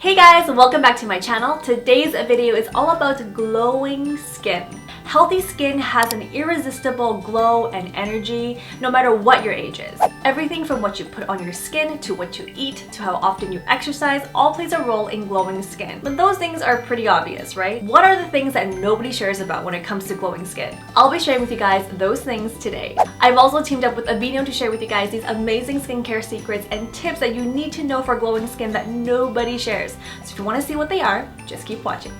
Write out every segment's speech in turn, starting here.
Hey guys, welcome back to my channel. Today's video is all about glowing skin. Healthy skin has an irresistible glow and energy no matter what your age is. Everything from what you put on your skin to what you eat to how often you exercise all plays a role in glowing skin. But those things are pretty obvious, right? What are the things that nobody shares about when it comes to glowing skin? I'll be sharing with you guys those things today. I've also teamed up with Aveeno to share with you guys these amazing skincare secrets and tips that you need to know for glowing skin that nobody shares. So if you want to see what they are, just keep watching.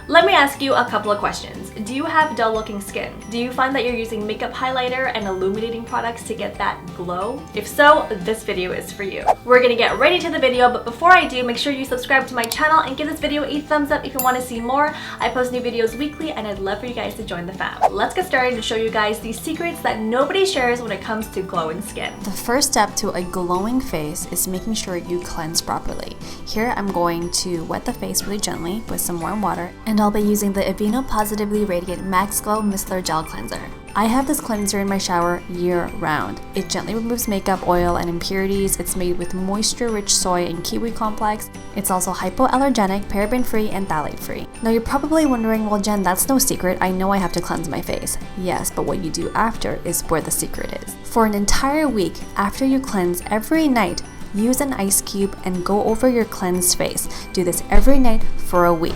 Let me ask you a couple of questions. Do you have dull looking skin? Do you find that you're using makeup highlighter and illuminating products to get that glow? If so, this video is for you. We're gonna get right into the video, but before I do, make sure you subscribe to my channel and give this video a thumbs up if you want to see more. I post new videos weekly and I'd love for you guys to join the fam. Let's get started to show you guys these secrets that nobody shares when it comes to glowing skin. The first step to a glowing face is making sure you cleanse properly. Here I'm going to wet the face really gently with some warm water, and I'll be using the Aveeno Positively Radiant MaxGlow Micellar Gel Cleanser. I have this cleanser in my shower year-round. It gently removes makeup, oil, and impurities. It's made with moisture-rich soy and kiwi complex. It's also hypoallergenic, paraben-free, and phthalate-free. Now you're probably wondering, well Jen, that's no secret. I know I have to cleanse my face. Yes, but what you do after is where the secret is. For an entire week after you cleanse every night, use an ice cube and go over your cleansed face. Do this every night for a week.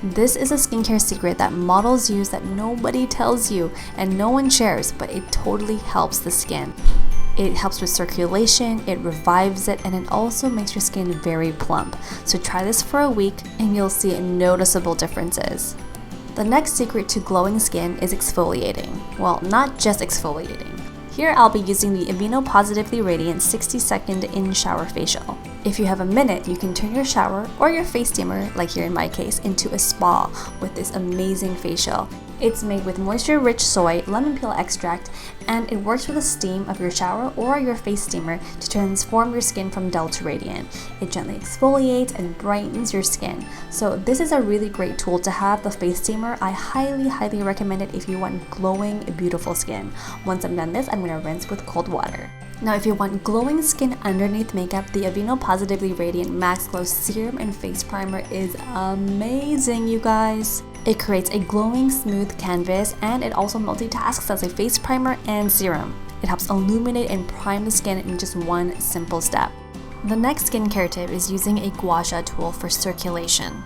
This is a skincare secret that models use that nobody tells you and no one shares, but it totally helps the skin. It helps with circulation, it revives it, and it also makes your skin very plump. So try this for a week and you'll see noticeable differences. The next secret to glowing skin is exfoliating. Well, not just exfoliating. Here I'll be using the Aveeno Positively Radiant 60-second in-shower facial. If you have a minute, you can turn your shower or your face steamer, like here in my case, into a spa with this amazing facial. It's made with moisture-rich soy, lemon peel extract, and it works with the steam of your shower or your face steamer to transform your skin from dull to radiant. It gently exfoliates and brightens your skin. So this is a really great tool to have, the face steamer. I highly recommend it if you want glowing, beautiful skin. Once I'm done this, I'm going to rinse with cold water. Now if you want glowing skin underneath makeup, the Aveeno Positively Radiant MaxGlow Serum and Face Primer is amazing, you guys. It creates a glowing, smooth canvas, and it also multitasks as a face primer and serum. It helps illuminate and prime the skin in just one simple step. The next skincare tip is using a gua sha tool for circulation.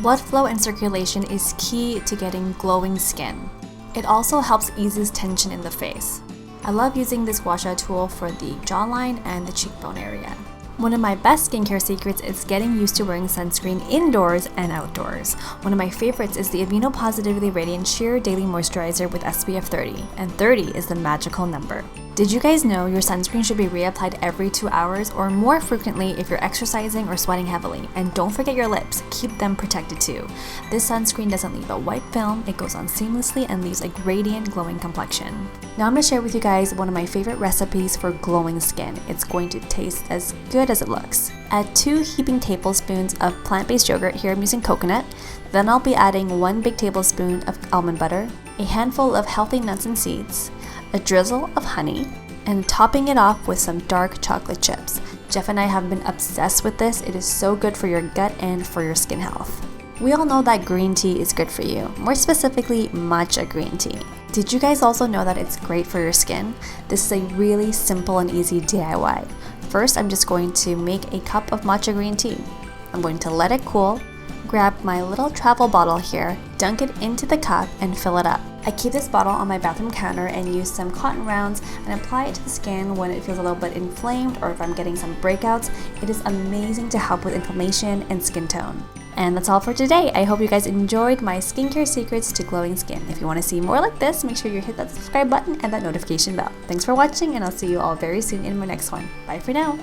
Blood flow and circulation is key to getting glowing skin. It also helps eases tension in the face. I love using this gua sha tool for the jawline and the cheekbone area. One of my best skincare secrets is getting used to wearing sunscreen indoors and outdoors. One of my favorites is the Aveeno Positively Radiant Sheer Daily Moisturizer with SPF 30, and 30 is the magical number. Did you guys know your sunscreen should be reapplied every 2 hours or more frequently if you're exercising or sweating heavily? And don't forget your lips, keep them protected too. This sunscreen doesn't leave a white film, it goes on seamlessly and leaves a radiant, glowing complexion. Now I'm going to share with you guys one of my favorite recipes for glowing skin. It's going to taste as good as it looks. Add 2 heaping tablespoons of plant-based yogurt, here I'm using coconut. Then I'll be adding 1 big tablespoon of almond butter, a handful of healthy nuts and seeds, a drizzle of honey, and topping it off with some dark chocolate chips. Jeff and I have been obsessed with this. It is so good for your gut and for your skin health. We all know that green tea is good for you, more specifically matcha green tea. Did you guys also know that it's great for your skin? This is a really simple and easy DIY. First, I'm just going to make a cup of matcha green tea. I'm going to let it cool, grab my little travel bottle here, dunk it into the cup, and fill it up. I keep this bottle on my bathroom counter and use some cotton rounds and apply it to the skin when it feels a little bit inflamed or if I'm getting some breakouts. It is amazing to help with inflammation and skin tone. And that's all for today. I hope you guys enjoyed my skincare secrets to glowing skin. If you want to see more like this, make sure you hit that subscribe button and that notification bell. Thanks for watching, and I'll see you all very soon in my next one. Bye for now.